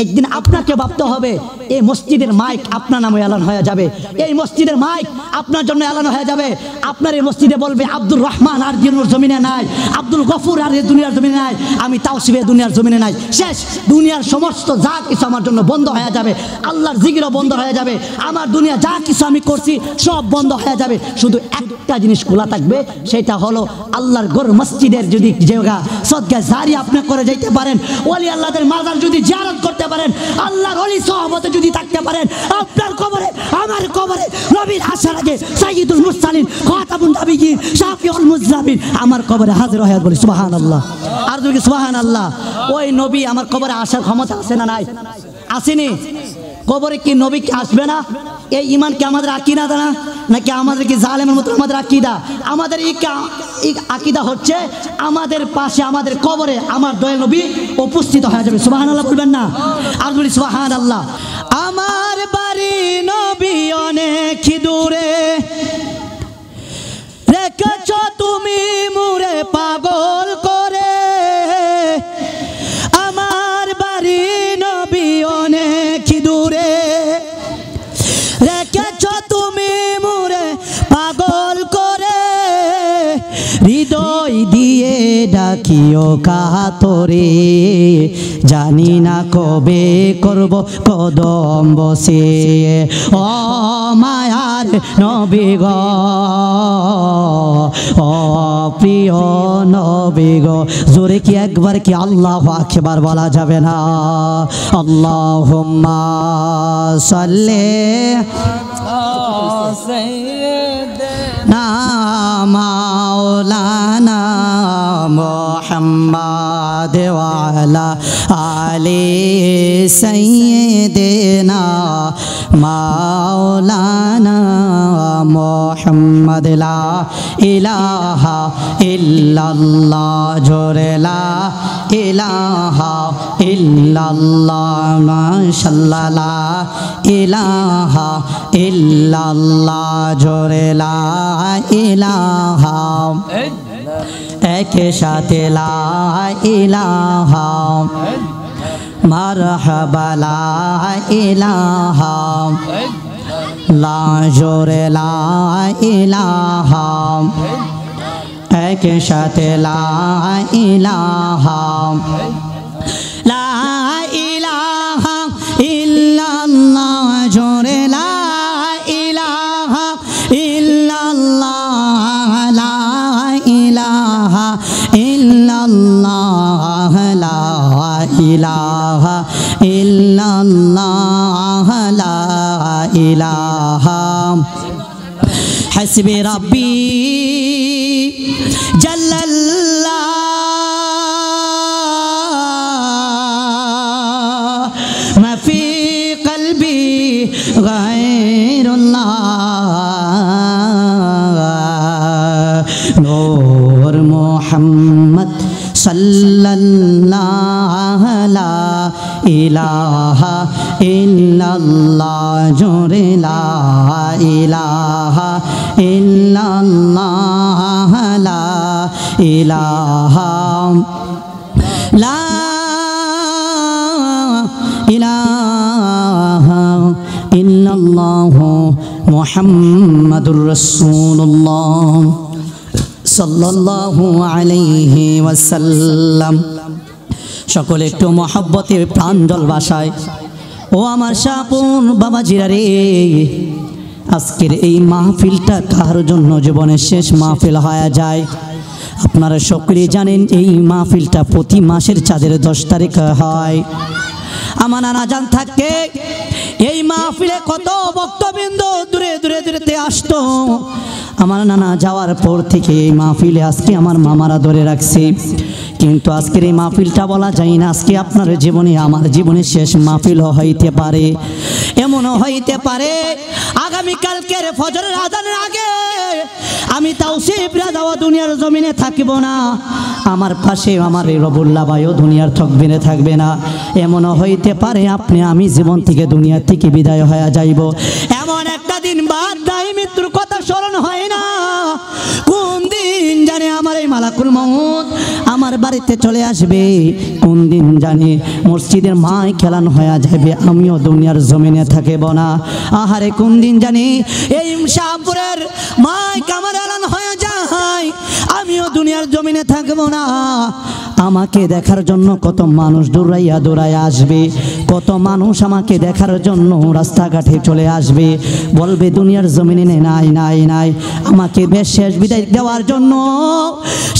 একদিন আপনাকে ভাবতে হবে এই মসজিদের মাইক আপনার নামে এলান হয়ে যাবে, এই মসজিদের মাইক আপনার জন্য এলান হয়ে যাবে। আপনার এই মসজিদে বলবে আব্দুর রহমান আর দুনিয়ার জমিনে নাই, আব্দুল গফুর আর দুনিয়ার জমিনে নাই, আমি তাওসিফে দুনিয়ার জমিনে নাই। শেষ, দুনিয়ার সমস্ত যা কিছু আমার জন্য বন্ধ হয়ে যাবে, আল্লাহর জিকিরও বন্ধ হয়ে যাবে, আমার দুনিয়া যা কিছু আমি করছি সব বন্ধ হয়ে যাবে। শুধু একটা জিনিস খোলা থাকবে, সেটা হলো আল্লাহর ঘর মসজিদের যদি জায়গা সদকা জারিয়া আপনি করে যাইতে পারেন, ওলি আল্লাহদের মাজার যদি জিয়ারত করতে পারেন, আল্লাহর ওলি সহবতে যদি থাকতে পারেন, আপনার কবরে আমার কবরে নবীর আসার আগে সাইয়্যিদুল মুরসালিন খাতামুন নবিয়্যিন শাফিউল মুজলামিন আমার কবরে হাজির হয়ে বলি সুবহানাল্লাহ। আর যদি সুবহানাল্লাহ, ওই নবী আমার কবরে আসার ক্ষমতা আছে না নাই? আসেনি? কবরে কি নবী কি আসবে না? এই ঈমান কি আমাদের আকীদা না, নাকি আমাদের কি জালেমের মতো আমাদের আকীদা? আমাদের এই আকীদা হচ্ছে আমাদের পাশে আমাদের কবরে আমার দয়াল নবী উপস্থিত হয়ে যাবে। সুবহানাল্লাহ বলবেন না? আর বলি সুবহানাল্লাহ। আমার বাড়ি নবী অনেক দূরে, রেখেছ তুমি মুরে পাগল করে। আমার বাড়ি নবী অনেক দূরে, রেখেছ তুমি মুরে পাগল করে। হৃদয় দিয়ে ডাকিও কাতরে, জানি না কবে করব কদম বসে। ও মায়ার নবী গো, ও প্রিয় নবী গো। জোরে কি একবার কি আল্লাহু আকবার বলা যাবে না? আল্লাহুম্মা সাল্লি না মাওলানা মুহাম্মাদ ওয়া আলা আলি সাইয়্যিদিনা মাওলানা মুহাম্মাদ। লা ইলাহা ইল্লাল্লাহ, জোরে লা ইলাহা ইল্লাল্লাহ, মাশাআল্লাহ লা ইলাহা ইল্লাল্লাহ, জোরে লা ইলাহা, একে সাথে লা ইলাহা, মারহাবা লা ইলাহা, লা জোরে লা ইলাহা, একে সাথে লা ইলাহা, লা ইলাহা ইল্লাল্লাহ, জোরে লা ইলাহা ইল্লাল্লাহ, লা ইলাহা ইল্লাল্লাহ, লা ইলাহা ইল্লাল্লাহ, লা ইলাহা। হাসবি রাব্বি জাল্লাল্লাহ, মা ফি কলবি গায়রুল্লাহ, নূর মুহাম্মদ সাল্লাল্লাহু লা ইলাহা ইল্লাল্লাহ, জোরে লা ইলাহা ইল্লাল্লাহ, লা ইলাহা, লা ইলাহা ইল্লাল্লাহ মুহাম্মাদুর রাসূলুল্লাহ সাল্লাল্লাহু আলাইহি ওয়াসাল্লাম। সকলে একটু মহব্বতের প্রাঞ্জল ভাষায় ও আমার শাপন বাবাজিরা রে, আজকের এই মাহফিলটা কার জন্য জীবনের শেষ মাহফিল হয়ে যায়? আপনারা সকলেই জানেন এই মাহফিলটা প্রতি মাসের চাঁদের 10 তারিখে হয়। আমার নানা জান থাকে এই মাহফিলে কত ভক্তবৃন্দ দূরে দূরে দূরেতে আসতো। আমার নানা যাওয়ার পর থেকে এই মাহফিলে আজকে আমার মামারা ধরে রাখছে, কিন্তু আজকের এই মাহফিলটা বলা যায় না আজকে আপনার জীবনে আমার জীবনে শেষ মাহফিল হইতে পারে। এমনও হইতে পারে আগামীকালকের ফজরের আজানের আগে আমি তাওসিফ রাজাও দুনিয়ার জমিনে থাকিব না, আমার পাশে আমার এই রবুল্লাহ ভাইও দুনিয়ার তকবিরে থাকবে না। এমনও হইতে পারে আপনি আমি জীবন থেকে দুনিয়া থেকে বিদায় হয়ে যাইব। এমন একটা দিন বাদ নাই মৃত্যুর কথা স্মরণ হয় না। কোন দিন জানে আমার এই মালাকুল মউত আমার আমার বাড়িতে চলে আসবে। কোন দিন জানি মসজিদের মায় খেলানো হয়ে যাবে, আমিও দুনিয়ার জমিনে থাকিব না। আহারে কোন দিন জানি এই শাহপুরের মায় আমার এলান হয়ে যায়, আমিও দুনিয়ার জমিনে থাকব না। আমাকে দেখার জন্য কত মানুষ দৌড়াইয়া দৌড়াইয়া আসবে, কত মানুষ আমাকে দেখার জন্য রাস্তাঘাটে চলে আসবে, বলবে দুনিয়ার জমিনে নাই নাই নাই। আমাকে বেশ শেষ বিদায় দেওয়ার জন্য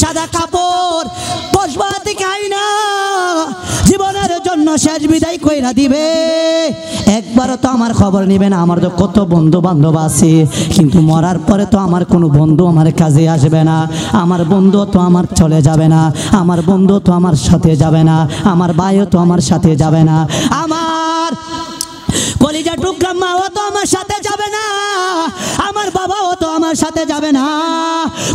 সাদা কাপড় পশবাতি খাইনা জীবনের জন্য শেষ বিদায় কইরা দিবে। একবারও তো আমার খবর নেবে না। আমার তো কত বন্ধু বান্ধব আছে, কিন্তু মরার পরে তো আমার কোনো বন্ধু আমার কাজে আসবে না, আমার বন্ধু তো আমার চলে যাবে না, আমার বন্ধু তো আমার সাথে যাবে না, আমার ভাইও তো আমার সাথে যাবে না, আমার কলিজা টুকরা মাও তো আমার সাথে যাবে না, আমার বাবাও তো আমার সাথে যাবে না।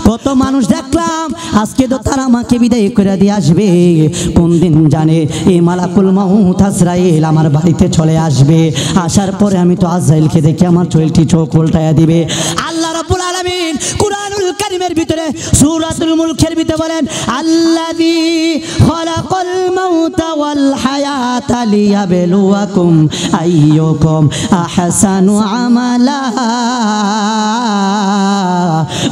কত মানুষ দেখলাম, আজকে তো তারা আমাকে বিদায় করে দিয়ে আসবে। কোন দিন জানে এই মালাকুল মাউত আজরাইল আমার বাড়িতে চলে আসবে। আসার পরে আমি তো আজরাইলকে দেখে আমার চোখটি চোখ উল্টায়া দিবে। আল্লাহ রাব্বুল আলামিন কুরআনুল কারীমের ভিতরে সূরাতুল মুলকের ভিতরে বলেন, আল্লাযী খালাকাল মাউতা ওয়াল হায়াতা লিয়াবলুয়াকুম আইয়ুকুম আহসানু আমালা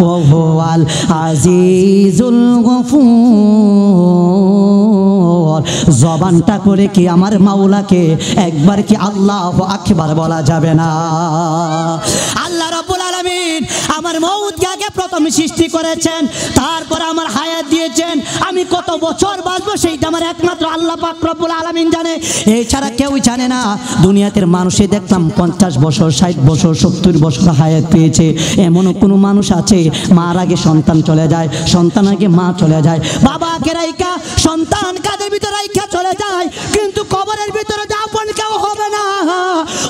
ওয়া হুয়াল আজিজুল গফুর। জবানটা করে কি আমার মাওলাকে একবার কি আল্লাহু আকবার বলা যাবে না? আল্লাহ রাব্বুল আলামিন আমার মওতকে আগে প্রথম সৃষ্টি করেছেন, তারপর আমার হায়াত দিয়েছেন। আমি কত বছর বাঁচবো সেইটা আমার একমাত্র আল্লাহ পাক রব্বুল আলামিন জানে, এছাড়া কেউ জানে না। দুনিয়াতে মানুষে দেখলাম 50 বছর 60 বছর 70 বছর হায়াত পেয়েছে। এমনও কোনো মানুষ আছে মার আগে সন্তান চলে যায়, সন্তান আগে মা চলে যায়, বাবাকে রাইখা সন্তান কাদের ভিতরে রাইখা চলে যায়, কিন্তু কবরের ভিতরে আপন কেউ হবে না।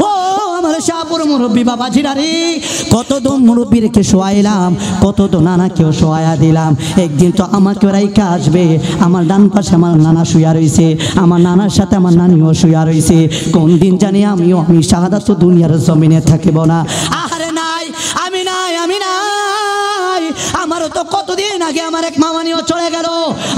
ও আমার শাহপুর মুরব্বী বাবাজিরা রে, কত তো মুরব্বীরকে শোয়াইলাম, কত তো নানাকেও শোয়াইয়া দিলাম। একদিন তো আমাকে রাইখা আসবে। আমার ডান পাশে আমার নানা শুয়া রয়েছে, আমার নানার সাথে আমার নানিও শুয়া রয়েছে। কোন দিন জানি আমি শাহাদাত তো দুনিয়ার জমিনে থাকিব না। আহারে নাই, আমি নাই, আমি নাই। আমারও তো কতদিন আগে আমার এক মামানিও চলে গেল।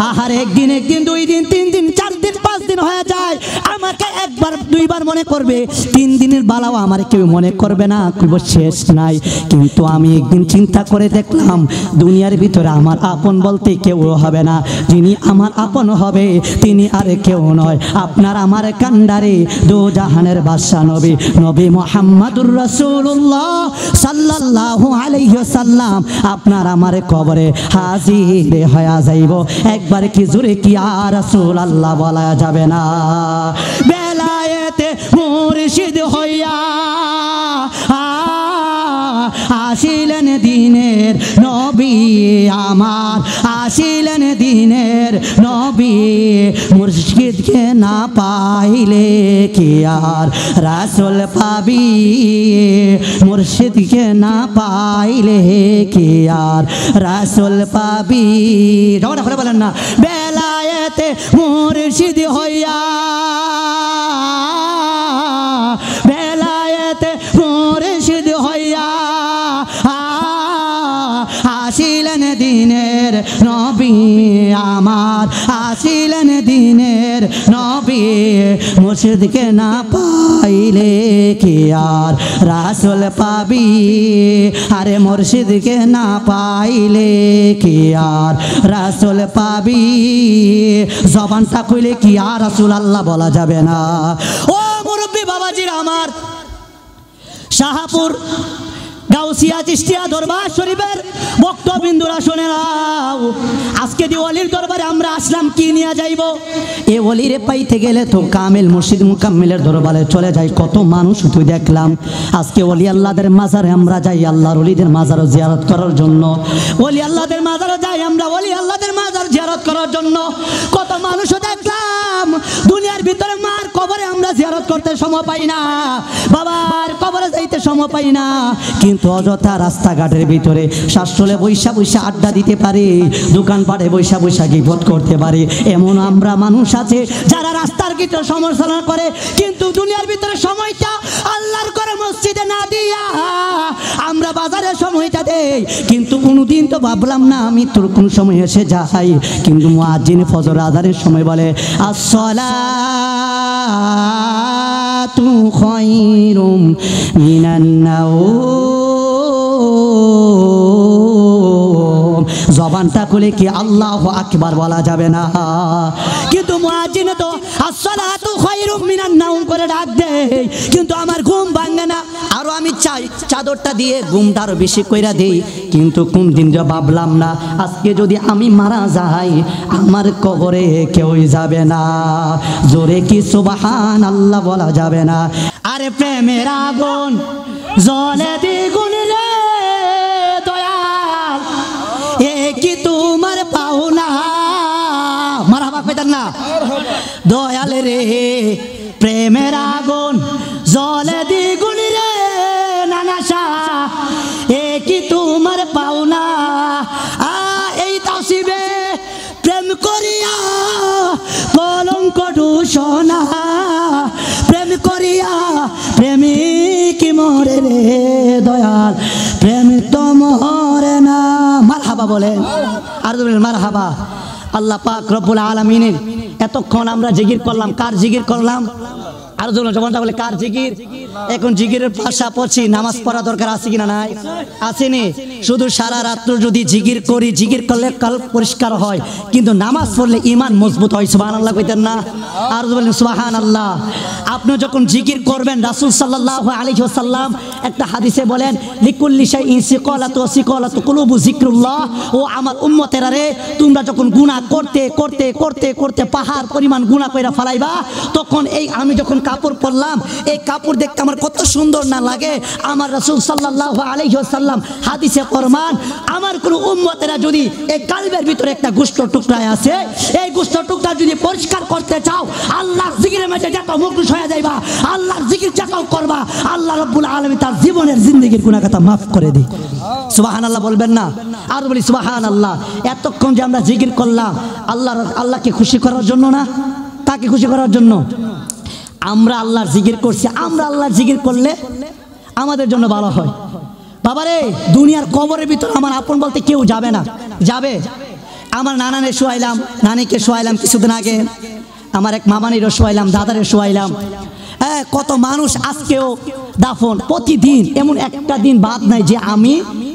আহারে একদিন একদিন 2 দিন 3 দিন 4 দিন 5 দিন হয়ে যায়, আমাকে একবার 2বার মনে করবে, 3 দিনের বালাও আমার কেউ মনে করবে না, কইব শেষ নাই। কিন্তু আমি একদিন চিন্তা করে দেখলাম, দুনিয়ার ভিতরে আমার আপন বলতে কেউ হবে না। যিনি আমার আপন হবে তিনি আর কেউ নয়, আপনার আমার কান্ডারে দো জাহানের বাদশা নবী নবী মুহাম্মদুর রাসূলুল্লাহ সাল্লাল্লাহু আলাইহি ওয়াসাল্লাম আপনার আমার কবরে হাজির হয়ে যাইব। একবার কি জোরে কি ইয়া রাসূলুল্লাহ বলা যাবে না? বেলায়েতে মুর্শিদ হইয়া আসিলেন দিনের নবী আমার, আসিলেন দিনের নবী। মুর্শিদকে না পাইলে কি আর রাসূল পাবি, মুর্শিদকে না পাইলে কি আর রাসূল পাবি। জোরে করে বলেন না, বেলায়েতে মুর্শিদ হইয়া, বেলায়েতে মুর্শিদ হইয়া আসিলেন দিনের নবী আমার, আসিলেন দিনের নবী। মুর্শিদকে না পাইলে কি আর রাসূল পাবি, আরে মুর্শিদকে না পাইলে কি আর রাসূল পাবি। জবানটা কইলে কি আর রাসূলুল্লাহ বলা যাবে না? ও মুরব্বী বাবাজিরা আমার, শাহপুর গাউসিয়া চিশতিয়া দরবার শরীফের বক্তবিন্দুরা শুনে নাও। আজকে যে ওলির দরবারে আমরা আসলাম কি নিয়ে যাইব? এ ওলিরে পাইতে গেলে তো কামিল মুর্শিদ মুকাম্মিলের দরবারে চলে যায়। কত মানুষ তুই দেখলাম আজকে ওলি আল্লাহদের মাজারে আমরা যাই, আল্লাহর ওলিদের মাজারও জিয়ারত করার জন্য। ওলি আল্লাহদের মাজারে যাই আমরা, ওলি আল্লাহদের মাজার জিয়ারত করার জন্য। কত মানুষও দেখলাম দুনিয়ার ভিতরে মার কবরে আমরা জিয়ারত করতে সময় পাই না, বাবার কবরে যাইতে সময় পাই না, কিন্তু অযথা রাস্তাঘাটের ভিতরে শাসলে বৈশা বৈশা আড্ডা দিতে পারে, দোকানপাটে বৈশা বৈশা গিবত করতে পারে। এমন আমরা মানুষ আছে যারা রাস্তার ভিতরে সমালোচনা করে, কিন্তু দুনিয়ার ভিতরে সময়টা আল্লাহর করে মসজিদে না দিয়া আমরা বাজারে সময়টা দেই। কিন্তু কোনোদিন তো ভাবলাম না আমি তোর কোন সময় এসে যাই। কিন্তু মুয়াজ্জিন ফজর আযানের সময় বলে আসসালাতু খায়রুম মিনান নাওম। জবানটা খুলে কি আল্লাহু আকবার বলা যাবে না? কিন্তু মুয়াজ্জিন তো আসসালাতু খায়রুম মিনান নাওম করে ডাক দেয়, কিন্তু আমার ঘুম ভাঙে না। আরো আমি চাই চাদরটা দিয়ে ঘুমটা আরো বেশি কইরা দেই, কিন্তু কোন দিন যে ভাবলাম না আজকে যদি আমি মারা যাই আমার কবরে কেউই যাবে না। জোরে কি সুবহানাল্লাহ বলা যাবে না? আরে প্রেমের আগুন জ্বলে দ্বিগুণ রে দয়াল, এ কি তোমার পাওনা? মারহাবা কইতেন না? দয়াল রে প্রেমের আগুন জ্বলে দ্বিগুণ রে নানাশা, এ কি তোমার পাওনা? এই তাসিবে প্রেম করিয়া কলঙ্ক দূষণা, প্রেম করিয়া প্রেমিক মরে রে দয়াল, প্রেম তো মরে না। মারহাবা বলেন, আর বলেন মারহাবা। আল্লাহ পাক রব্বুল আলামিনের এতক্ষণ আমরা জিকির করলাম, কার জিকির করলাম? আর জবানটা বলে কার জিকির? এখন জিকিরের পাশাপাশি নামাজ পড়া দরকার আছে কিনা? নাই, আসেনি? শুধু সারা রাত্র যদি জিকির করি, জিকির করলে কল্প পরিষ্কার হয়, কিন্তু নামাজ পড়লে ঈমান মজবুত হয়। সুবহানাল্লাহ কইতেন না? আর বলেন সুবহানাল্লাহ। আপনি যখন জিকির করবেন, রাসূল সাল্লাল্লাহু আলাইহি ওয়াসাল্লাম একটা হাদিসে বলেন লিকুল্লি শাইইন সিকালাতু ওয়া সিকালাতু কুলুবু যিকরুল্লাহ। ও আমার উম্মতেরা রে, তোমরা যখন গুনাহ করতে করতে করতে করতে পাহাড় পরিমাণ গুনাহ কইরা ফেলাইবা, তখন এই আমি যখন কাপড় পরলাম, এই কাপড় দেখতে আমার কত সুন্দর না লাগে। আমার রাসূল সাল্লাল্লাহু আলাইহি ওয়াসাল্লাম হাদিসে ফরমান, আমার কোন উম্মতেরা যদি এই কালবের ভিতরে একটা গোশত টুকরা আছে, এই গোশত টুকরা যদি পরিষ্কার করতে চাও, আল্লাহর জিকিরের মধ্যে যত মুখোশ হয়ে যাইবা, আল্লাহর জিকির যত করবা, আল্লাহ রাব্বুল আলামিন তার জীবনের জিন্দেগীর গুনাহ কথা maaf করে দেয়। সুবহানাল্লাহ বলবেন না? আর বলি সুবহানাল্লাহ। এতক্ষণ যে আমরা জিকির করলাম, আল্লাহকে খুশি করার জন্য না, তাকে খুশি করার জন্য আমরা আল্লাহর জিকির করছি। আমরা আল্লাহর জিকির করলে আমাদের জন্য ভালো হয়। বাবারে, দুনিয়ার কবরের ভিতর আমার আপন বলতে কেউ যাবে না। যাবে আমার নানানে শোয়াইলাম, নানিকে শোয়াইলাম কিছুদিন আগে, আমার এক মামানিরও শোয়াইলাম, দাদারে শোয়াইলাম। হ্যাঁ, কত মানুষ আজকেও দাফন। প্রতিদিন এমন একটা দিন বাদ নাই যে আমি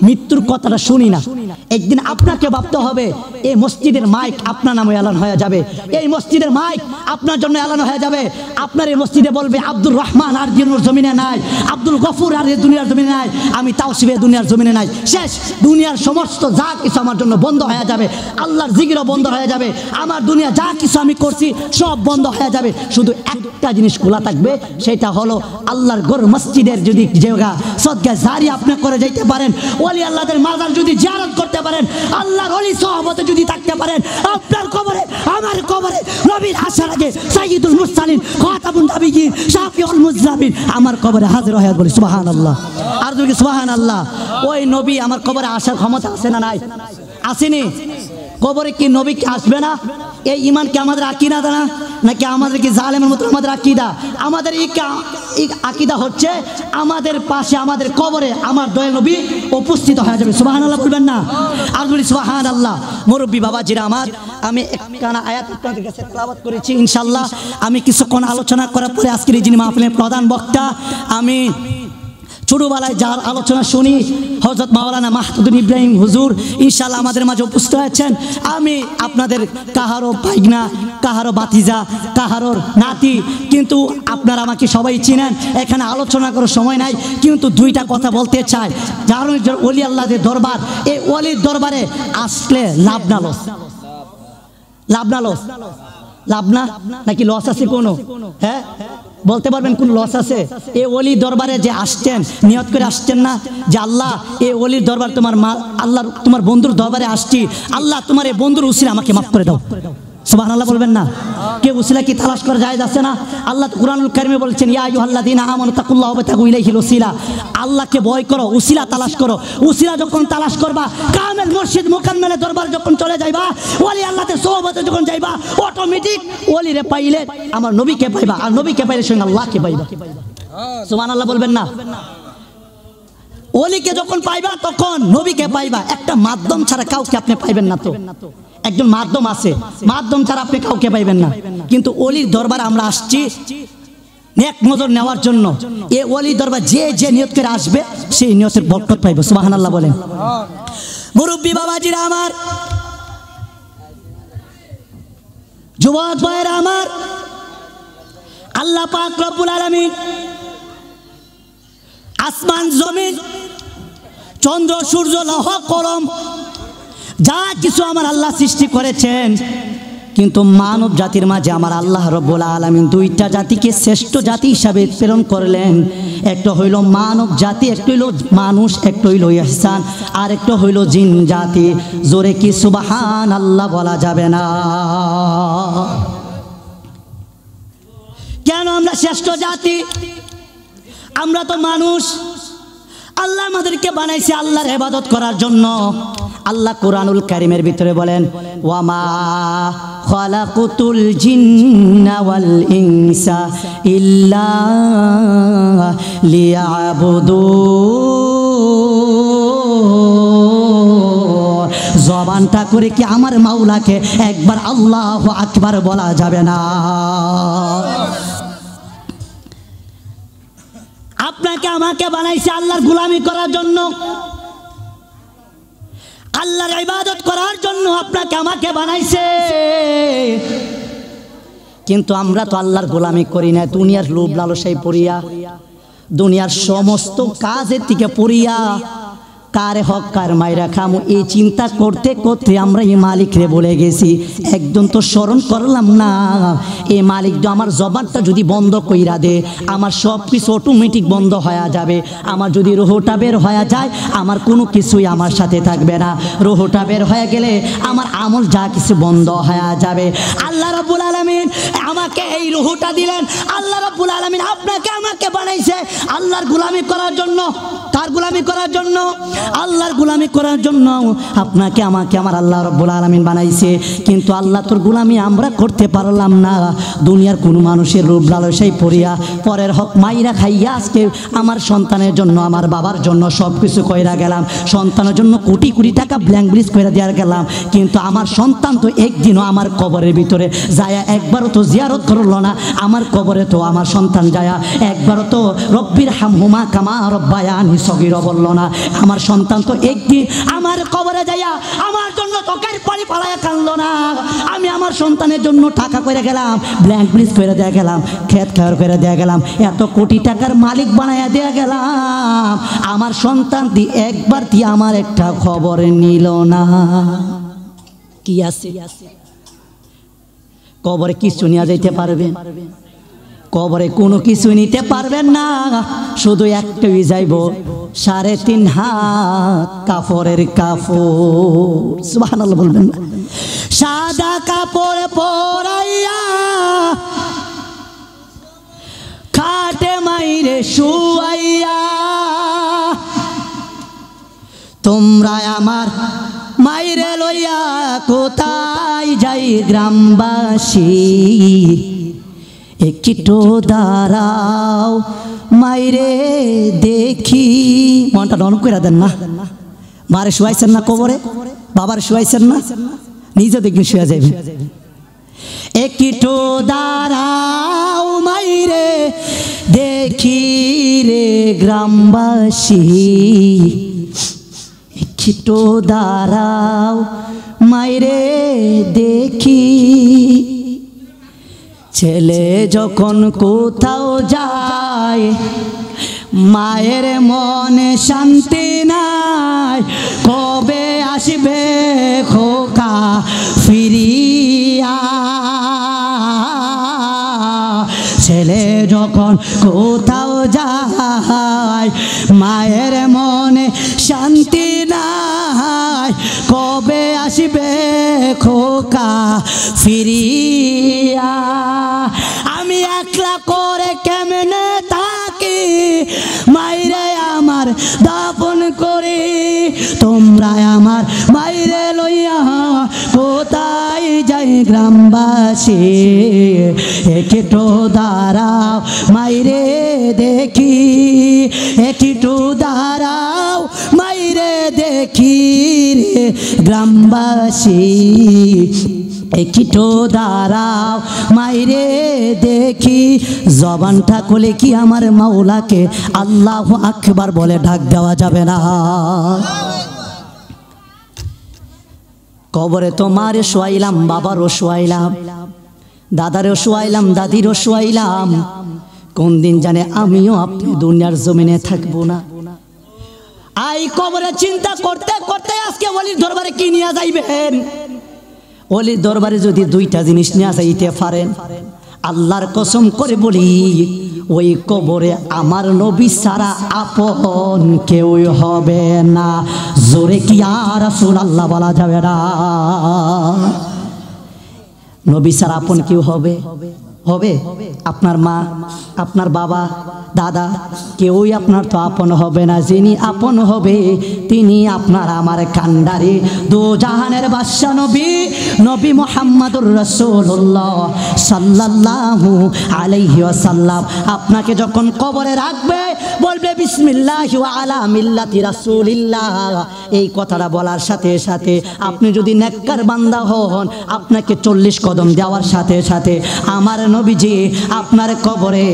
মৃত্যুর কথাটা শুনি না। একদিন আপনাকে ভাবতে হবে, এই মসজিদের মাইক আপনার নামে এলান হয়ে যাবে, এই মসজিদের মাইক আপনার জন্য এলান হয়ে যাবে। আপনার এই মসজিদে বলবে আব্দুর রহমান আর দুনিয়ার জমিনে নাই, আব্দুল গফুর আর দুনিয়ার জমিনে নাই, আমি তাওসিফ দুনিয়ার জমিনে নাই। শেষ, দুনিয়ার সমস্ত যা কিছু আমার জন্য বন্ধ হয়ে যাবে, আল্লাহর জিকিরও বন্ধ হয়ে যাবে, আমার দুনিয়া যা কিছু আমি করছি সব বন্ধ হয়ে যাবে। শুধু একটা জিনিস খোলা থাকবে, সেটা হলো আল্লাহর ঘর মসজিদের যদি জায়গা সদকা জারি আপনি করে যাইতে পারেন, ওলি আল্লাহদের মাজার যদি জিয়ারত করতে পারেন, আল্লাহর ওলি সহবতে যদি থাকতে পারেন, আপনার কবরে আমার কবরে নবীর আসার আগে সাইয়্যিদুল মুরসালিন খাতামুন নবিয়্যিন শাফিউল মুজনাবিন আমার কবরে হাজির হয়ে বলি সুবহানাল্লাহ। আর যদি সুবহানাল্লাহ, ওই নবী আমার কবরে আসার ক্ষমতা আছে না নাই? আসেনি? কবরে কি নবী কি আসবে না? এই ঈমান কি আমাদের আকীদা না, নাকি আমাদের কি জালেমের মতো আমাদের আকীদা? আমাদের এই আকীদা হচ্ছে আমাদের পাশে আমাদের কবরে আমার দয়াল নবী উপস্থিত হয়ে যাবে। সুবহানাল্লাহ বলবেন না? আর বলি সুবহানাল্লাহ। মুরব্বী বাবাজিরা আমার, আমি একখানা আয়াত আপনাদের কাছে তেলাওয়াত করেছি। ইনশাআল্লাহ আমি কিছুক্ষণ আলোচনা করার পরে আজকের এই যিনি মাহফিলের প্রধান বক্তা, আমি ছোটবেলায় যার আলোচনা শুনি হযরত মাওলানা মাহমুদুল ইব্রাহিম হুজুর ইনশাআল্লাহ আমাদের মাঝে উপস্থিত হয়েছেন। আমি আপনাদের কাহারও ভাইগনা, কাহারও বাতিজা, কাহারোর নাতি, কিন্তু আপনারা আমাকে সবাই চিনেন। এখানে আলোচনা করার সময় নাই, কিন্তু দুইটা কথা বলতে চাই। যার ওলি আল্লাহদের দরবার, এই ওলির দরবারে আসলে লাভ না লস? লাভ না লস? লাভ না নাকি লস আছে কোনো? হ্যাঁ, বলতে পারবেন কোন লস আছে? এই ওলি দরবারে যে আসছেন, নিয়ত করে আসছেন না যে আল্লাহ এই ওলির দরবার তোমার আল্লাহ তোমার বন্ধুর দরবারে আসছি, আল্লাহ তোমার এই বন্ধুর উসিলা আমাকে মাফ করে দাও। সুবহানাল্লাহ বলবেন না? কে উসিলা কি তালাশ করা জায়েজ আছে না? আল্লাহ তো কুরআনুল কারীমে বলেছেন ইয়া আইয়ুহাল্লাযীনা আমানু তাকুল্লাহা ওয়াবতাগু ইলাইহিল ওসিলা, আল্লাহকে ভয় করো, উসিলা তালাশ করো। উসিলা যখন তালাশ করবা, কামেল মুর্শিদ মুকাম্মেলের দরবার যখন চলে যাইবা, ওলি আল্লাহতে সোহবতে যখন যাইবা, অটোমেটিক ওলিরে পাইলে আমার নবীকে পাইবা, আর নবীকে পাইলে সঙ্গে আল্লাহকে পাইবা। সুবহানাল্লাহ বলবেন না? ওলিকে যখন পাইবা তখন নবীকে পাইবা। একটা মাধ্যম ছাড়া কাউকে আপনি পাইবেন না। তো একজন মাধ্যম আছে, মাধ্যম ছাড়া আপনি কাউকে পাইবেন না। কিন্তু ওলির দরবারে আমরা আসছি নেক নজর নেওয়ার জন্য। এই ওলির দরবার যে যে নিয়ত করে আসবে সেই নিয়তের বরকত পাইবে। সুবহানাল্লাহ বলেন। মুরব্বী বাবাজিরা আমার, যুবক ভাইরা আমার, আল্লাহ পাক রব্বুল আলামিন আসমান জমিন চন্দ্র সূর্য লৌহ কলম যা কিছু আমার আল্লাহ সৃষ্টি করেছেন, কিন্তু মানব জাতির মাঝে আমার আল্লাহ রব্বুল আলামিন দুইটা জাতিকে শ্রেষ্ঠ জাতি হিসাবে প্রেরণ করলেন। একটা হইল মানব জাতি, একটা হইল মানুষ, একটা হইল ইহসান, আর একটা হইল জিন জাতি। জোরে কি সুবহানাল্লাহ বলা যাবে না? কেন আমরা শ্রেষ্ঠ জাতি? আমরা তো মানুষ। আল্লাহ আমাদেরকে বানাইছে আল্লাহর ইবাদত করার জন্য। আল্লাহ কোরআনুল কারীমের ভিতরে বলেন, ওয়ামা খালাকুতুল জিন্না ওয়াল ইনসা ইল্লা লিয়াবুদুন। জবানটা করে কি আমার মাওলাকে একবার আল্লাহু আকবার বলা যাবে না? আপনাকে আমাকে বানাইছে আল্লাহর গোলামি করার জন্য, আল্লাহর ইবাদত করার জন্য আপনাকে আমাকে বানাইছে। কিন্তু আমরা তো আল্লাহর গোলামি করি না, দুনিয়ার লোভ লালসায় পড়িয়া, দুনিয়ার সমস্ত কাজের থেকে পড়িয়া, কারে হক কার মাইরা খামু এই চিন্তা করতে করতে আমরা এই মালিকরে বলে গেছি। একদম তো স্মরণ করলাম না, এই মালিক তো আমার জবানটা যদি বন্ধ কইরা দে, আমার সব কিছু অটোমেটিক বন্ধ হয়ে যাবে। আমার যদি রোহটা বের হয়ে যায়, আমার কোনো কিছুই আমার সাথে থাকবে না। রোহটা বের হয়ে গেলে আমার আমল যা কিছু বন্ধ হয়ে যাবে। আল্লাহ রাব্বুল আলামিন আমাকে এই রোহটা দিলেন। আল্লাহ রাব্বুল আলামিন আপনাকে আমাকে বানাইছে আল্লাহর গোলামি করার জন্য। কার গোলামি করার জন্য? আল্লাহর গোলামি করার জন্য আপনাকে আমাকে আমার আল্লাহ রাব্বুল আলামিন বানাইছে। কিন্তু আল্লাহ তোর গোলামি আমরা করতে পারলাম না। দুনিয়ার কোনো মানুষের রূপ লালসায় পড়িয়া পরের হক মাইরা খাইয়া আজকে আমার সন্তানের জন্য, আমার বাবার জন্য সব কিছু কইরা গেলাম। সন্তানের জন্য কোটি কোটি টাকা ব্ল্যাঙ্ক ব্রিজ কইরা দেওয়ার গেলাম। কিন্তু আমার সন্তান তো একদিনও আমার কবরের ভিতরে যায়া একবারও তো জিয়ারত করলো না। আমার কবরে তো আমার সন্তান যায়া একবারও তো রব্বির হামহুমা কামা রব্বায়ানি সগীরা বলল না। আমার সন্তান তো একদিন আমার কবরে যাইয়া আমার জন্য চোখের পানি ফেলাইয়া কাঁদলো না। আমি আমার সন্তানের জন্য টাকা করে গেলাম, ব্ল্যাঙ্ক ব্রিজ করে দেয়া গেলাম, খেত খাওয়ার করে দেয়া গেলাম, এত কোটি টাকার মালিক বানাইয়া দেয়া গেলাম। আমার সন্তান দিয়ে একবার দিয়ে আমার একটা খবর নিল না। কি আছে? কবরে কিছু নিয়ে যাইতে পারবেন? কবরে কোনো কিছু নিতে পারবেন না। শুধু একটাই যাইব, 3.5 হাত কাপড়ের কাপড়। সুবহানাল্লাহ বলবেন না? সাদা কাপড় পরাইয়া খাটে মাইরে শুয়াইয়া তোমরা আমার মাইরে লইয়া কোথায় যাই গ্রামবাসী? একটু দাঁড়াও মাইরে দেখি। মনটা নরম করে দেন না। মারে শুয়াইছেন না কবরে, বাবার শুয়াইছেন না, নিজে দেখবেন শুয়ে যাবেন। একটু দাঁড়াও মাইরে দেখি রে গ্রামবাসী, একটু দাঁড়াও মাইরে দেখি। ছেলে যখন কোথাও যায় মায়ের মনে শান্তি নাই, কবে আসবে খোকা ফিরিয়া? ছেলে যখন কোথাও যায় মায়ের মনে শান্তি নাই, কবে আসবে খোকা ফিরিয়া? আমি একলা করে কেমনে থাকি, মাইরে আমার দাফন করি। তোমরা আমার মাইরে লইয়া কোথায় যাই গ্রামবাসী? একটু দাঁড়াও মাইরে দেখি, একটু দাঁড়াও গ্রামবাসী একটু দাঁড়াও মাইরে দেখি, জবানটা খুলে কি আমার মাওলাকে আল্লাহু আকবার বলে ডাক দেওয়া যাবে না? কবরে তো মারে শোয়াইলাম, বাবারও শোয়াইলাম, দাদারও শোয়াইলাম, দাদিরও শোয়াইলাম, কোন দিন জানে আমিও আপনি দুনিয়ার জমিনে থাকবো না। আই কবরে চিন্তা করতে করতে আজকে ওলির দরবারে কি নিয়ে যাইবেন? ওলির দরবারে যদি দুইটা জিনিস নিয়ে যাইতে পারেন, আল্লাহর কসম করে বলি ওই কবরে আমার নবী ছাড়া আপন কেউ হবে না। জোরে কি আর রাসূলুল্লাহ বলা যাবে না? নবী ছাড়া আপন কেউ হবে? হবে? আপনার মা, আপনার বাবা, দাদা, কেউই আপনার তো আপন হবে না। যিনি আপন হবে তিনি আপনার আমার কান্ডারি দু জাহানের বাদশা নবী, নবী মুহাম্মদুর রাসূলুল্লাহ সাল্লাল্লাহু আলাইহি ওয়াসাল্লাম। আপনাকে যখন কবরে রাখবে বলবে বিসমিল্লাহি ওয়া আলা মিল্লাতি রাসূলিল্লাহ, এই কথাটা বলার সাথে সাথে আপনি যদি নেককার বান্দা হন, আপনাকে 40 কদম দেওয়ার সাথে সাথে আমার নবীজি আপনার কবরে,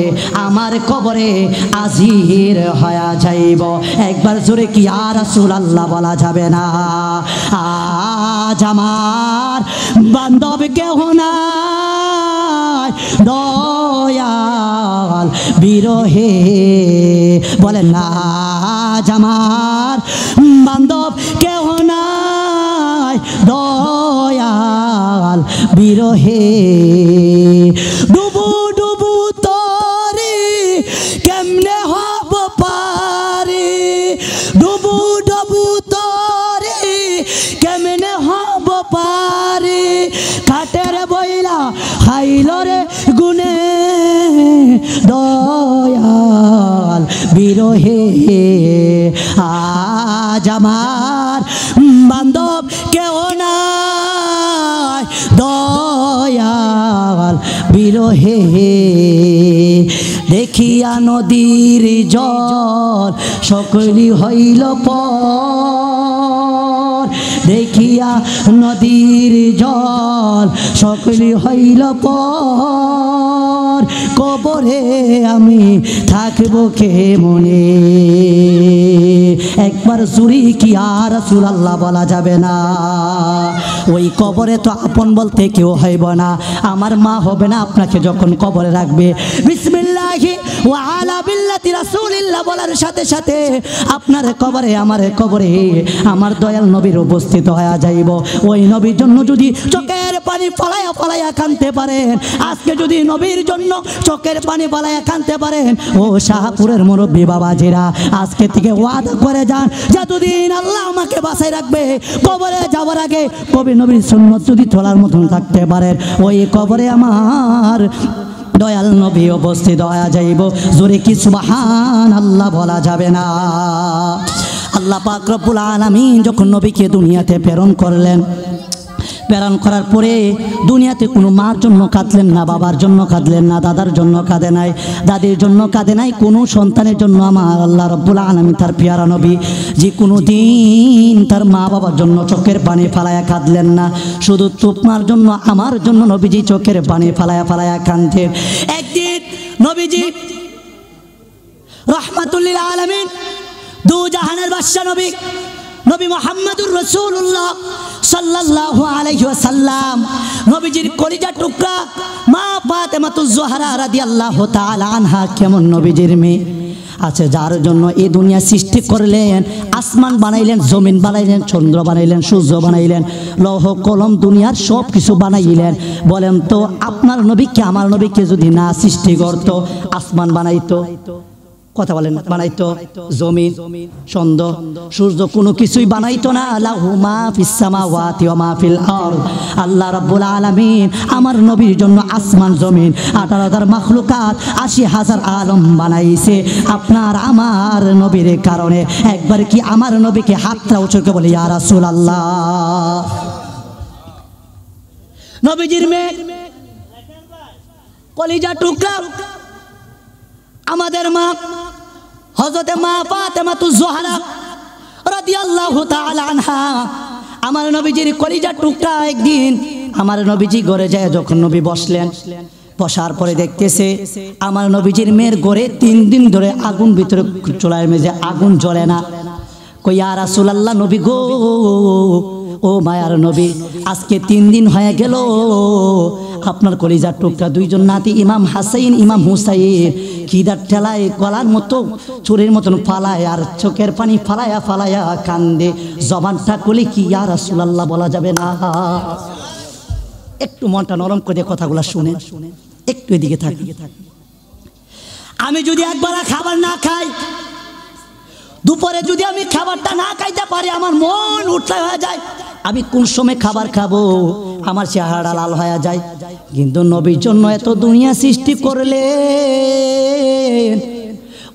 আমার কবরে হাজির হয়ে যাইব। একবার জোরে কি ইয়া রাসূলুল্লাহ বলা যাবে না? আজ আমার বান্ধব কেহ নাই, দয়াল বিরহে বলেন না। আজ আমার বান্ধব কেহ নাই, দয়াল বিরহে ডুবু ডুবু তরে কেমনে হব পারে, ডুবু ডুবু তরে কেমনে হব পারে, কাটের বইলা খাইল রে গুনে দয়াল বিরহে। আজ আমার বান্ধব কেউ নাই, দয়াল বিরহে দেখিয়া নদীর জল সকলি হইল পর, দেখিয়া নদীর জল সকলি হইল পর, কবরে আমি থাকবো কেমনে? একবার জুরি কি আর রাসূলুল্লাহ বলা যাবে না? ওই কবরে তো আপন বলতে কেউ হইব না। আমার মা হবে না আপনাকে যখন কবরে রাখবে, বিসমিল্লাহি ওয়া আলা বিল্লাতি রাসূলিল্লাহ বলার সাথে সাথে আপনার কবরে, আমার কবরে আমার দয়াল নবীর উপস্থিত হয়ে যাইব। ওই নবীর জন্য যদি চোখের পানি ফলাইয়া ফলাইয়া কাঁদতে পারেন, আজকে যদি নবীর জন্য চোখের পানি ফলাইয়া কাঁদতে পারেন, ও শাহপুরের মুরব্বী বাবাজিরা আজকে থেকে ওয়াদা করে যান, যতদিন আল্লাহ আমাকে বাঁচাই রাখবে, কবরে যাওয়ার আগে কবি নবীর সুন্নত যদি তোলার মতন থাকতে পারেন, ওই কবরে আমার দয়াল নবী উপস্থিত হয়ে যাইব। জোরে কি সুবহানাল্লাহ বলা যাবে না? আল্লাহ পাক রব্বুল আলামিন যখন নবীকে দুনিয়াতে প্রেরণ করলেন, প্রেরণ করার পরে দুনিয়াতে কোনো মার জন্য কাঁদলেন না, বাবার জন্য কাঁদলেন না, দাদার জন্য কাঁদে নাই, দাদির জন্য কাঁদে নাই, কোনো সন্তানের জন্য আমার আল্লাহ রব্বুল আলামিন তার পিয়ারা নবী যে কোনো দিন তার মা বাবার জন্য চোখের পানি ফালায়া কাঁদলেন না। শুধু তোমার জন্য, আমার জন্য নবীজি চোখের পানি ফালায়া ফালায়া কাঁদতেন। একদিন নবীজি রাহমাতুল লিল আলামিন, দু জাহানের বাদশা নবী, নবী মুহাম্মদুর রাসূলুল্লাহ সাল্লাল্লাহু আলাইহি ওয়াসাল্লাম, নবীজির কলিজার টুকরা মা ফাতেমাতুজ জোহরা রাদিয়াল্লাহু তাআলা আনহা কেমন নবীজির মেয়ে আছে, যার জন্য এই দুনিয়া সৃষ্টি করলেন, আসমান বানাইলেন, জমিন বানাইলেন, চন্দ্র বানাইলেন, সূর্য বানাইলেন, লৌহ কলম দুনিয়ার সব কিছু বানাইলেন। বলেন তো আপনার নবীকে, আমার নবীকে যদি না সৃষ্টি করত, আসমান বানাইতো, কথা বলেন, বানাইতো, জমিন, চন্দ্র, সূর্য, কোনো কিছুই বানাইতো না। লাহু মা ফিস সামাওয়াতি ওয়া মা ফিল আরদ। আল্লাহ রাব্বুল আলামিন আমার নবীর জন্য আসমান, জমিন, 18,000 মাখলুকাত, 80,000 আলম বানাইছে আপনার আমার নবীর কারণে। একবার কি আমার নবীকে হাতটা উঁচু করে বলি ইয়া রাসূলুল্লাহ। নবীজির মেয়ে কলিজা টুকরা আমাদের মা হযরতে মা ফাতেমাতুজ জোহরা রাদিয়াল্লাহু তাআলা আনহা, আমার নবীজির কলিজার টুকরা একদিন আমার নবীজি ঘরে যায়, যখন নবী বসলেন, বসার পরে দেখতেছে আমার নবীজির মেয়ের ঘরে 3 দিন ধরে আগুন ভিতরে চুলার মেঝে আগুন জ্বলে না। কই ইয়া রাসূলুল্লাহ, নবী গো, ও মায়ার নবী, আজকে 3 দিন হয়ে গেল আপনার কলিজার টুকরা 2 জন নাতি ইমাম হাসাইন ইমাম হুসাইন খিদার ঠেলায় গলার মতো চুরের মতন ফালায় আর চোখের পানি ফালায়া ফালায়া কান্দে। জবানটা খুলে কি ইয়া রাসূলুল্লাহ বলা যাবে না? একটু মনটা নরম করে কথাগুলো শুনে একটু এদিকে থাকি। আমি যদি একবার খাবার না খাই, দুপুরে যদি আমি খাবারটা না খাইতে পারি, আমার মন উঠতে হয়ে যায়। আমি কোন সময় খাবার খাবো, আমার চেহারা লাল হয়ে যায়। কিন্তু নবীর জন্য এত দুনিয়া সৃষ্টি করলে,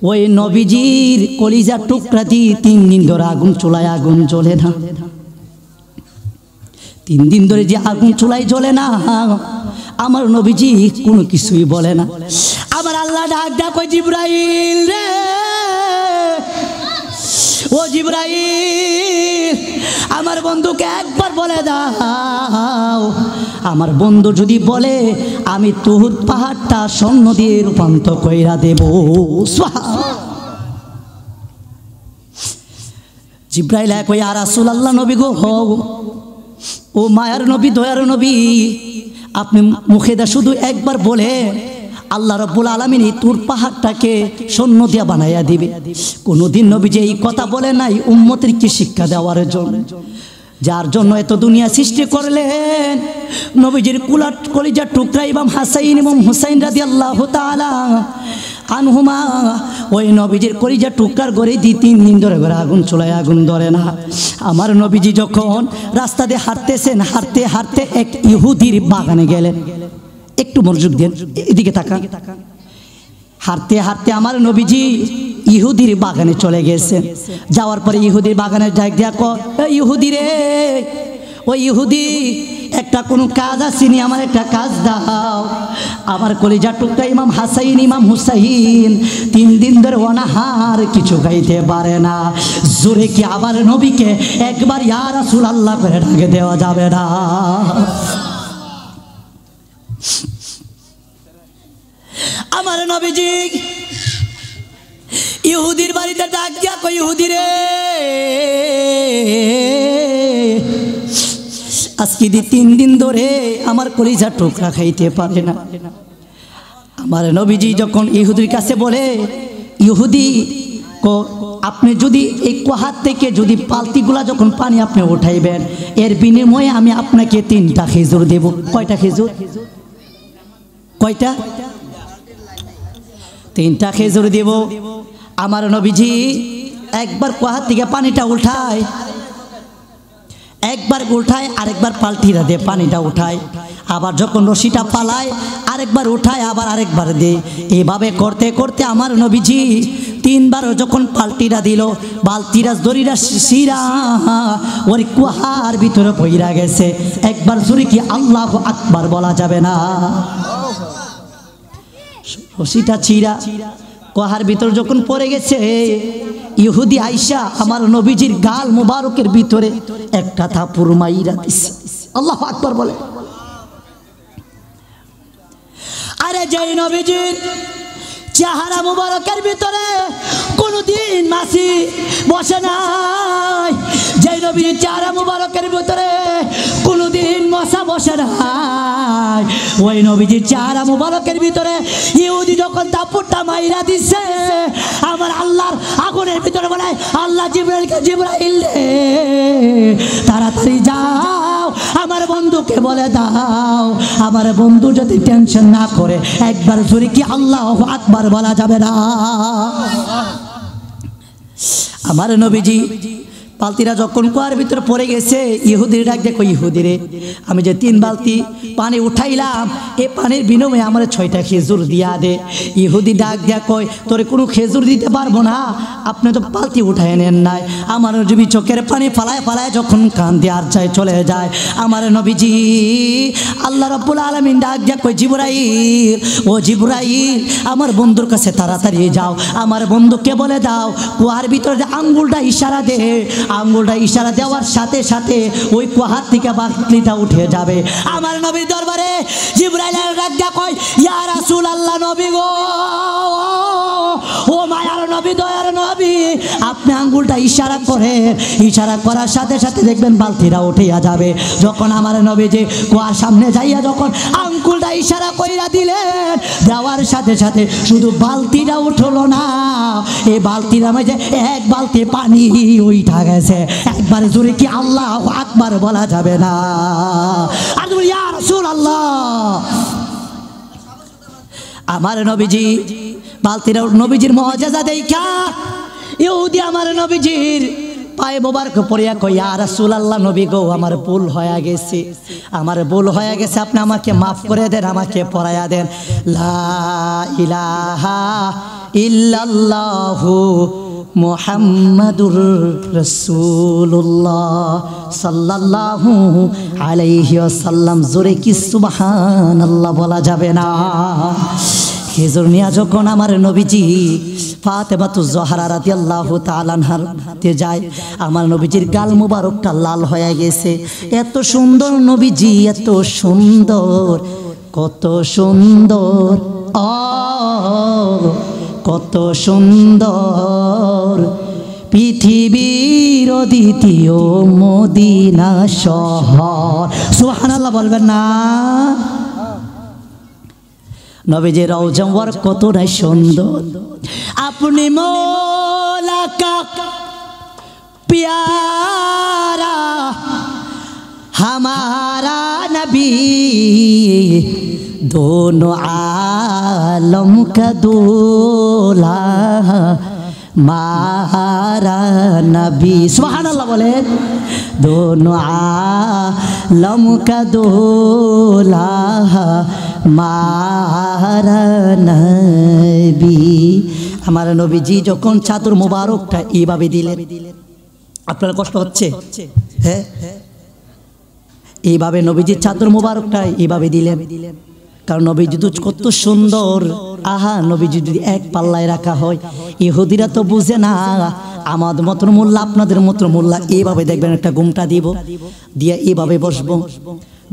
ওই নবীজির কলিজার টুকরা দিয়ে 3 দিন ধরে আগুন চুলায় আগুন জ্বলে না। 3 দিন ধরে যে আগুন চুলায় জ্বলে না, আমার নবীজি কোনো কিছুই বলে না। আমার আল্লাহ ডাক ডাক, ওই জিবরাইল রে, ও জিবরাইল, আমার বন্ধুকে একবার বলে দাও। আমার বন্ধু যদি বলে, আমি তুহুদ পাহাড়টা স্বর্ণ দিয়ে রূপান্তর কইরা দেব। জিবরাইল কই ইয়া রাসূলুল্লাহ, নবী গো, ও মায়ার নবী, দয়ার নবী, আপনি মুখে দা শুধু একবার বলে আল্লাহ রাব্বুল আলামিন এই তুর পাহাড়টাকে স্বর্ণ দিয়া বানাইয়া দিবে। কোনোদিন নবীজি এই কথা বলে নাই উম্মতেরকে শিক্ষা দেওয়ার জন্য, যার জন্য এত দুনিয়া সৃষ্টি করলেন। নবীজির কলিজার টুকরা ইমাম হাসাইন ইমাম হুসাইন রাদিয়াল্লাহু তাআলা আনহুমা, ওই নবীজির কলিজার টুকরার ঘরে 3 দিন ধরে ঘরে আগুন চুলায় আগুন ধরে না। আমার নবীজি যখন রাস্তা দিয়ে হাঁটতেছেন, হাঁটতে হাঁটতে এক ইহুদির বাগানে গেলেন। একটু মনোযোগ দেন, এদিকে তাকান। হাঁটতে হাঁটতে আমার নবীজি ইহুদির বাগানে চলে গেছেন। যাওয়ার পরে ইহুদির বাগানে ডাক দিয়া কয়, ইহুদি রে, ওই ইহুদি, একটা কোনো কাজ আসেনি, আমার একটা কাজ দাও। আমার কলিজার টুকরা ইমাম হাসাইন ইমাম হুসাইন 3 দিন ধরে অনাহার, কিছু খাইতে পারে না। জোরে কি আবার নবীকে একবার ইয়া রাসূলুল্লাহ করে ডাকে দেওয়া যাবে না? আমার নবীজি ইহুদির বাড়িতে ডাক দিয়া কই, ইহুদি রে, আজকে 3 দিন ধরে আমার কলিজার টুকরা খাইতে পারে না। আমার নবীজি যখন ইহুদির কাছে বলে, ইহুদি আপনি যদি এই কুয়ার থেকে যদি পালতিগুলা যখন পানি আপনি উঠাইবেন, এর বিনিময়ে আমি আপনাকে 3টা খেজুর দেব। কয়টা খেজুর? কয়টা? 3টা খেজুর দেব। আমার নবীজি একবার কুয়ার থেকে পানিটা উঠায়, একবার উঠায়, আরেকবার পাল্টিরা দিয়ে পানিটা উঠায়, আবার যখন রশিটা পালায় আরেকবার উঠায়, আবার আরেকবার দে। এইভাবে করতে করতে আমার নবীজি 3বার যখন পাল্টিরা দিল, বালতিরা দড়িরা শিরা ওর কুয়ার ভিতরে পইরা গেছে। একবার জোরে কি আল্লাহু আকবার বলা যাবে না? রশিটা চিরা কুয়ার ভিতর যখন পড়ে গেছে, ইহুদি আইসা আমার নবীজির গাল মুবারকের ভিতরে একটা থাপুর মাইরা দিছে। আল্লাহু আকবার বলে। আরে যেই নবীজির চেহারা মুবারকের ভিতরে কোনদিন মাছি বসে নাই, যেই নবীর চেহারা মুবারকের ভিতরে কোনদিন মশা বসে নাই, ওই নবীজির চেহারা মুবারকের ভিতরে ইহুদি যখন দাপুরটা মাইরা দিছে, আমার আল্লাহর আগুনের ভিতরে বলে, আল্লাহ জিবরাইলকে, জিবরাইল রে, তাড়াতাড়ি যাও, আমার বন্ধুকে বলে দাও, আমার বন্ধু যদি টেনশন না করে একবার জোরে কি আল্লাহু আকবার বলা যাবে না? আমার নবীজি পালতিরা যখন কুয়ার ভিতরে পড়ে গেছে, ইহুদির ডাক দেখো, ইহুদি রে, আমি যে 3 বালতি পানি উঠাইলাম, এই পানির বিনিময়ে আমার 6টা খেজুর দিয়া দে। ইহুদি ডাক দিয়া কয়, তোরে কোনো খেজুর দিতে পারবো না, আপনি তো পালতি উঠাই নেন নাই। আমার নবী চোখের পানি ফালায় ফালায় যখন কান্দে আর চাই চলে যায়। আমার নবীজি আল্লাহ রাব্বুল আলামিন ডাক দিয়া কয়, জিবরাইল, ও জিবরাইল, আমার বন্ধুর কাছে তাড়াতাড়ি যাও, আমার বন্ধুকে বলে দাও কুয়ার ভিতরে যে আঙ্গুলটা ইশারা দে, আঙ্গুলটা ইশারা দেওয়ার সাথে সাথে ওই কুহার থেকে বালতিটা উঠে যাবে। আমার নবীর দরবারে জিবরাইলের ডাক কয়, ইয়া রাসূলুল্লাহ, নবী গো, ও মায়ার নবী, দয়ার নবী, আপনি আঙ্গুলটা ইশারা করেন, ইশারা করার সাথে সাথে দেখবেন বালতিটা উঠিয়া যাবে। যখন আমার নবী যে কুয়ার সামনে যাইয়া যখন আঙ্গুলটা ইশারা কইরা দিলেন, দেওয়ার সাথে সাথে শুধু বালতিটা উঠলো না, এই বালতির মধ্যে এক বালতি পানি উঠা গেছে। একবার জোরে কি আল্লাহু আকবার বলা যাবে না? আর তুমি ইয়া রাসূলুল্লাহ, আমার নবীজি বালতিটা নবীজির মুআজিজা দেখা ইহুদি আমার নবীজির পায়ে মোবারক পড়িয়া কই, ইয়া রাসূলুল্লাহ, নবী গো, আমার ভুল হয়ে গেছে, আমার ভুল হয়ে গেছে, আপনি আমাকে মাফ করে দেন, আমাকে পড়াইয়া দেন লা ইলাহা ইল্লাল্লাহু মুহাম্মাদুর রাসূলুল্লাহ সাল্লাল্লাহু আলাইহি ওয়াসাল্লাম। জোরে কি সুবহানাল্লাহ বলা যাবে না? খেজুর নিয়া যখন আমার নবীজি ফাতেমাতুজ জোহরা রাদিয়াল্লাহু তাআলা আনহার হাতে যায়, আমার নবীজির গাল মুবারকটা লাল হয়ে গেছে। এত সুন্দর নবীজি, এত সুন্দর, কত সুন্দর, কত সুন্দর, পৃথিবীর দ্বিতীয় মদিনা শহর। সুবহানাল্লাহ বলবেন না? নবীজির রওজা মুবারক কতটাই সুন্দর। আপনি মৌলা কা প্যারা हमारा नबी दोनों आलम का दूल्हा मारा नबी। सुभान अल्लाह बोले, दोनों आलम का दूल्हा मारा नबी। हमारा नबी जी যখন চাদর মোবারকটা এইভাবে দিলেন, আপনার কষ্ট হচ্ছে? হ্যাঁ, এইভাবে নবীজির চাদর মোবারকটা এইভাবে দিলেন, কারণ নবীজি তো কত সুন্দর। আহা, নবীজি যদি এক পাল্লায় রাখা হয়, ইহুদিরা তো বুঝে না। আমাদের মতন মোল্লা, আপনাদের মতন মোল্লা এইভাবে দেখবেন একটা ঘুমটা দিব, দিয়ে এইভাবে বসবো,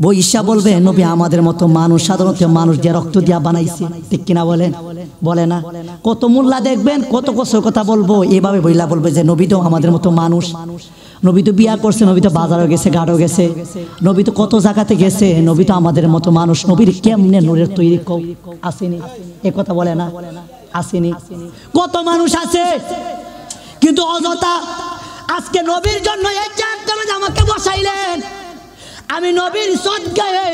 বৈশা বলবে নবী আমাদের মতো মানুষ, সাধারণত মানুষ দিয়ে রক্ত দিয়া বানাইছে, ঠিক কিনা বলেন? বলে না? কত মোল্লা দেখবেন কত কষ্ট কথা বলবো, এইভাবে বইলা বলবে যে নবী তো আমাদের মতো মানুষ, নবী তো বিয়া করছে, নবী তো বাজারও গেছে, ঘাটও গেছে, নবী তো কত জায়গাতে গেছে, নবী তো আমাদের মতো মানুষ। নবীর কেমনে নূরের তৈরি আসেনি? এ কথা বলে না? আসেনি? কত মানুষ আছে, কিন্তু অযথা আজকে নবীর জন্য এই চেয়ারটা আমাকে বসাইলেন। আমি নবীর সদকায়ে,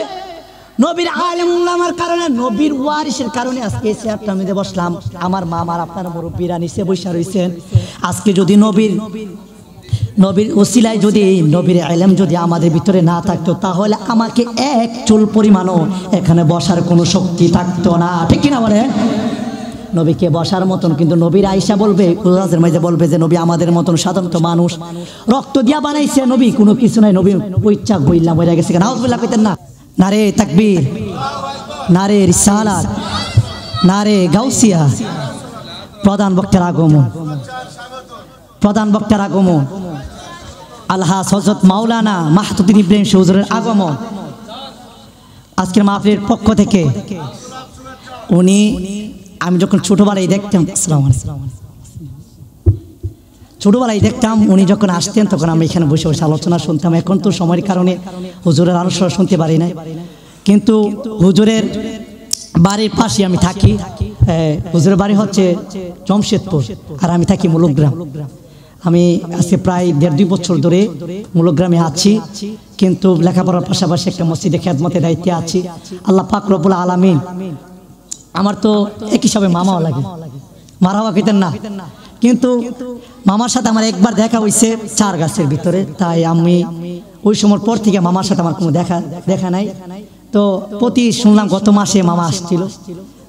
নবীর আলেম উলামার কারণে, নবীর ওয়ারিসের কারণে আজকে এই চেয়ারটা নিতে বসলাম। আমার মা, আমার আপনার মুরব্বীরা নিচে বসে রয়েছেন। আজকে যদি নবীর ওসিলায় যদি নবীর ইলম যদি আমাদের ভিতরে না থাকতো, তাহলে আমাকে এক চুল পরিমাণও এখানে বসার কোনো শক্তি থাকতো না, ঠিক কিনা বলেন? নবীকে বসার মতন, কিন্তু নবীর আয়েশা বলবে, কুরাজের মাঝে বলবে যে নবী আমাদের মতন সাধারণত মানুষ, রক্ত দিয়া বানাইছে নবী, কোনো কিছু নাই, নবী পৈচ্ছা বইলা মরে গেছে। নাউজুবিল্লাহ কইতেন না? নারে তাকবীর, নারে রিসালাত, নারে গাউসিয়া। প্রধান বক্তার আগমন, প্রধান বক্তার আগমন, আলহাজ হযরত মাওলানা মাহতুদ্দিন ইব্রাহিম হুজুরের আগমন আজকের মাহফিলের পক্ষ থেকে। উনি, আমি যখন ছোটবেলায় দেখতাম, আসসালামু আলাইকুম, ছোটবেলায় দেখতাম উনি যখন আসতেন তখন আমি এখানে বসে বসে আলোচনা শুনতাম। এখন তো সময়ের কারণে হুজুরের আলোচনা শুনতে পারি না, কিন্তু হুজুরের বাড়ির পাশে আমি থাকি। হুজুরের বাড়ি হচ্ছে জমশেদপুর, আর আমি থাকি মূলগ্রাম। আমি আজকে প্রায় 1.5-2 বছর ধরে মূলগ্রামে আছি, কিন্তু লেখাপড়ার পাশাপাশি একটা মসজিদে খেদমতে দায়িত্বে আছি। আল্লাহ পাক রব্বুল আলামিন, আমার তো এক হিসাবে মামাও লাগে, মারাওয়া কইতেন না, কিন্তু মামার সাথে আমার একবার দেখা হয়েছে চার গাছের ভিতরে। তাই আমি ওই সময় পর থেকে মামার সাথে আমার কোনো দেখা নাই। তো প্রতি শুনলাম গত মাসে মামা আসছিল,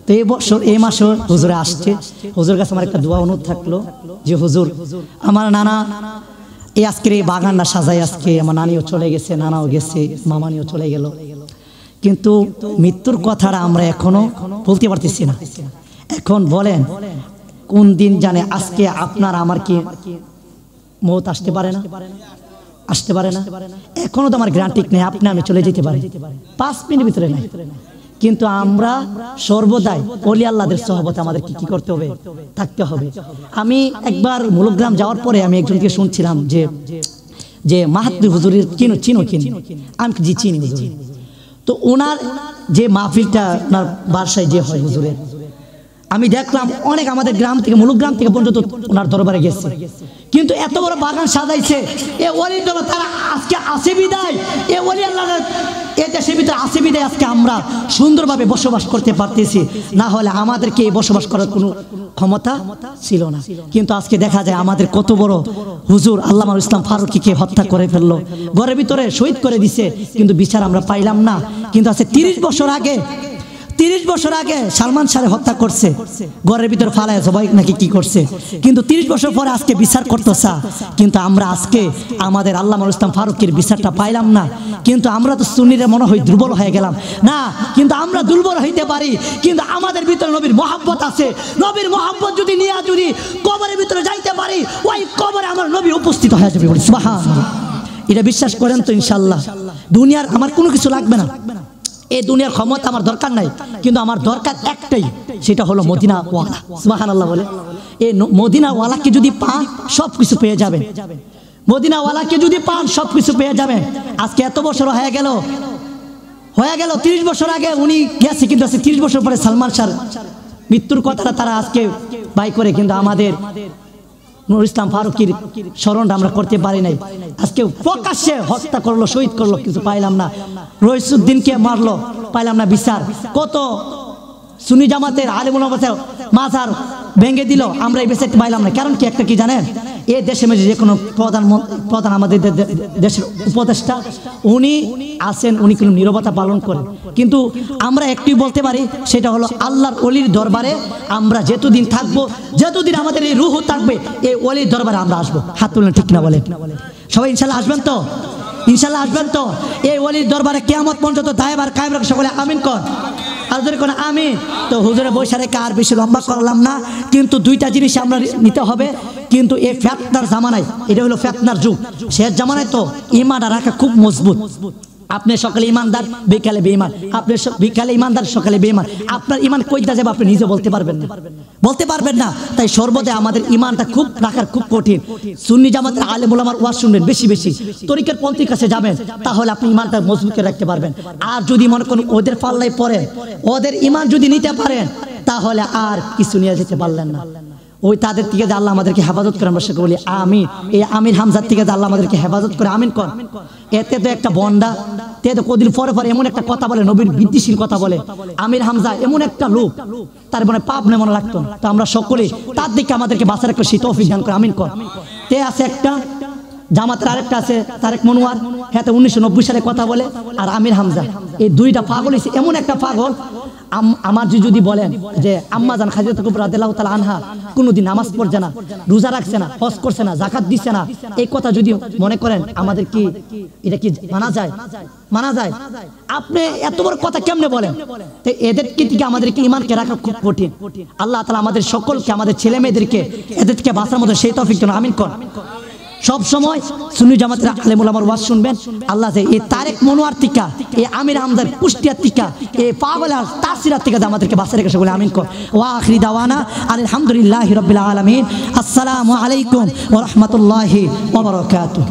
তো এই বছর এই মাসে হুজুরে আসছে। হুজুর কাছে আমার একটা দোয়া অনুরোধ থাকলো যে হুজুর, আমার নানা এই আজকের এই বাগানটা সাজাই, আজকে আমার নানিও চলে গেছে, নানাও গেছে, মামানিও চলে গেল, কিন্তু মৃত্যুর কথাটা আমরা এখনো বলতে পারতেছি না। এখন বলেন কোন দিন জানে আজকে আপনার আমার কি মৌত আসতে পারে না, আসতে পারে না। এখনো তো আমার গ্যারান্টি নেই, আপনি আমি চলে যেতে পারি 5 মিনিটের ভিতরে নাই। কিন্তু আমরা সর্বদাই ওলি আল্লাহদের সহবতে আমাদের কি করতে হবে, থাকতে হবে। আমি একবার মুলগ্রাম যাওয়ার পরে আমি একজনকে শুনছিলাম যে মাহাত্মী হুজুরের চিনো আমি জি চিনি হুজুর। তো ওনার যে মাহফিলটা ওনার বাসায় যে হয় হুজুরের, আমি দেখলাম অনেক আমাদের গ্রাম থেকে মুলগ্রাম থেকে পর্যন্ত ওনার দরবারে গেছে। কিন্তু এত বড় বাগান সাজাইছে এ ওলির দরবার, তারা আজকে আসে বিদায়, এ ওলি আল্লাহ এ দেশের ভিতরে আসে বিদায় আজকে আমরা সুন্দরভাবে বসবাস করতে পারতেছি। না হলে আমাদেরকে এই বসবাস করার কোনো ক্ষমতা ছিল না। কিন্তু আজকে দেখা যায় আমাদের কত বড় হুজুর আল্লামা ইসলাম ফারুকীকে হত্যা করে ফেললো, ঘরের ভিতরে শহীদ করে দিছে, কিন্তু বিচার আমরা পাইলাম না। কিন্তু আজকে 30 বছর আগে সালমান শাহ হত্যা করছে, ঘরের ভিতরে ফালায় সবাই নাকি কি করছে, কিন্তু 30 বছর পরে আজকে বিচার করতেছে। কিন্তু আমরা আজকে আমাদের আল্লামা ইসলাম ফারুকীর বিচারটা পাইলাম না। কিন্তু আমরা তো সুন্নিরা মনে হয় দুর্বল হয়ে গেলাম না, কিন্তু আমরা দুর্বল হইতে পারি, কিন্তু আমাদের ভিতরে নবীর মহব্বত আছে। নবীর মহব্বত যদি নিয়ে যদি কবরের ভিতরে যাইতে পারি, ওই কবরে আমার নবী উপস্থিত হয়ে যাবে। সুবহানাল্লাহ, এটা বিশ্বাস করেন তো? ইনশাআল্লাহ। দুনিয়ার আমার কোনো কিছু লাগবে না, এই দুনিয়ার ক্ষমতা আমার দরকার নাই, কিন্তু আমার দরকার একটাই, সেটা হলো মদিনাওয়ালা। সুবহানাল্লাহ বলে, এই মদিনাওয়ালাকে যদি পান সব কিছু পেয়ে যাবেন, মদিনাওয়ালাকে যদি পান সব কিছু পেয়ে যাবেন। আজকে এত বছর হয়ে গেল 30 বছর আগে উনি গেছে, কিন্তু আজকে 30 বছর পরে সালমান শাহ মৃত্যুর কথাটা তারা আজকে বাই করে, কিন্তু আমাদের নূর ইসলাম ফারুকীর স্মরণটা আমরা করতে পারি নাই। আজকে প্রকাশ্যে হত্যা করলো, শহীদ করলো, কিছু পাইলাম না। রইসুদ্দিনকে মারলো, পাইলাম না বিচার। কত সুন্নি জামাতের আলেম ওলামা মাজার ভেঙে দিল, আমরা এই বিচারটা পাইলাম না। কারণ কি একটা কি জানেন, এই দেশে যে কোনো প্রধান আমাদের দেশের উপদেষ্টা উনি আছেন, উনি কোনো নীরবতা পালন করেন। কিন্তু আমরা একটুই বলতে পারি, সেটা হলো আল্লাহর ওলির দরবারে আমরা যতদিন থাকবো, যতদিন আমাদের এই রুহ থাকবে, এই ওলির দরবারে আমরা আসবো। হাত তুলুন, ঠিক না বলে? সবাই ইনশাল্লাহ আসবেন তো? ইনশাল্লাহ আসবেন তো? এই ওলির দরবারে কিয়ামত পর্যন্ত দায়ভার কায়েম রাখে। সকলে আমিন কর, আর যদি কোনো আমিন। তো হুজুরে বৈশা রেখে আর বেশি লম্বা করলাম না, কিন্তু 2টা জিনিস আমরা নিতে হবে। কিন্তু এই ফেতনার জামানায়, এটা হলো ফেতনার যুগ, শেষ জামানায় তো ঈমানটা রাখা খুব মজবুত। আপনি সকালে ইমানদার, বিকালে বেঈমান, আপনি বিকালে ইমানদার, সকালে বেঈমান। আপনার ইমান কইটা যাবে আপনি নিজে বলতে পারবেন না। তাই সর্বদাই আমাদের ইমানটা খুব রাখার খুব কঠিন। সুন্নি জামাতের আলেম ওলামার ওয়াজ শুনবেন বেশি বেশি, তরিকার পন্থীর কাছে যাবেন, তাহলে আপনি ইমানটা মজবুত করে রাখতে পারবেন। আর যদি মনে করেন ওদের পাল্লায় পড়েন, ওদের ইমান যদি নিতে পারেন, তাহলে আর কিছু নিয়ে যেতে পারলেন না। ওই তাদের থেকে যে আল্লাহ আমাদেরকে হেফাজত করে, আমরা সেটা বলি আমিন। এই আমির হামজার থেকে যে আল্লাহ আমাদেরকে হেফাজত করে, আমিন কর। এতে তো একটা বন্ডা, তে তো কদিন পরে এমন একটা কথা বলে, নবীর বিদ্বেষীর কথা বলে। আমির হামজা এমন একটা লোক, তার মনে পাপ নেই মনে লাগতো। তো আমরা সকলে তার দিকে আমাদেরকে বাঁচার একটা শীত তৌফিক দান করে, আমিন কর। তে আছে একটা জামাতের, আরেকটা আছে তারেক মনোয়ার, হ্যাঁ 1990 সালে কথা বলে। আর আমির হামজা, এই 2টা পাগল হয়েছে, এমন একটা পাগল। আমার যদি বলেন যে আম্মা জান খাদিজা কুবরা রাদিয়াল্লাহু তাআলা আনহা কোনোদিন নামাজ পড়ছে না, রোজা রাখছে না, হজ করছে না, যাকাত দিচ্ছে না, এই কথা যদি মনে করেন, আমাদের কি এটা কি মানা যায়? আপনি এত বড় কথা কেমনে বলেন? তো এদেরকে থেকে আমাদেরকে ঈমানকে রাখা খুব কঠিন। আল্লাহ তাআলা আমাদের সকলকে, আমাদের ছেলে মেয়েদেরকে এদের থেকে বাঁচার মতো সেই তৌফিক দেন, আমিন কর। সব সময় সুন্নি জামাতের আলেম ওলামার ওয়াজ শুনবেন। আল্লাহ এই তারেক মনোয়ার টিকা, এই আমির হামজার কুষ্টিয়ার টিকা, এই পাগলার তাসিরাত থেকে আমাদেরকে বাঁচিয়ে রেখে সকলে আমিন কর। ওয়া আখিরি দাওয়ানা আলহামদুলিল্লাহি রাব্বিল আলামিন। আসসালামু আলাইকুম ওয়া রাহমাতুল্লাহি ওয়া বারাকাতুহু।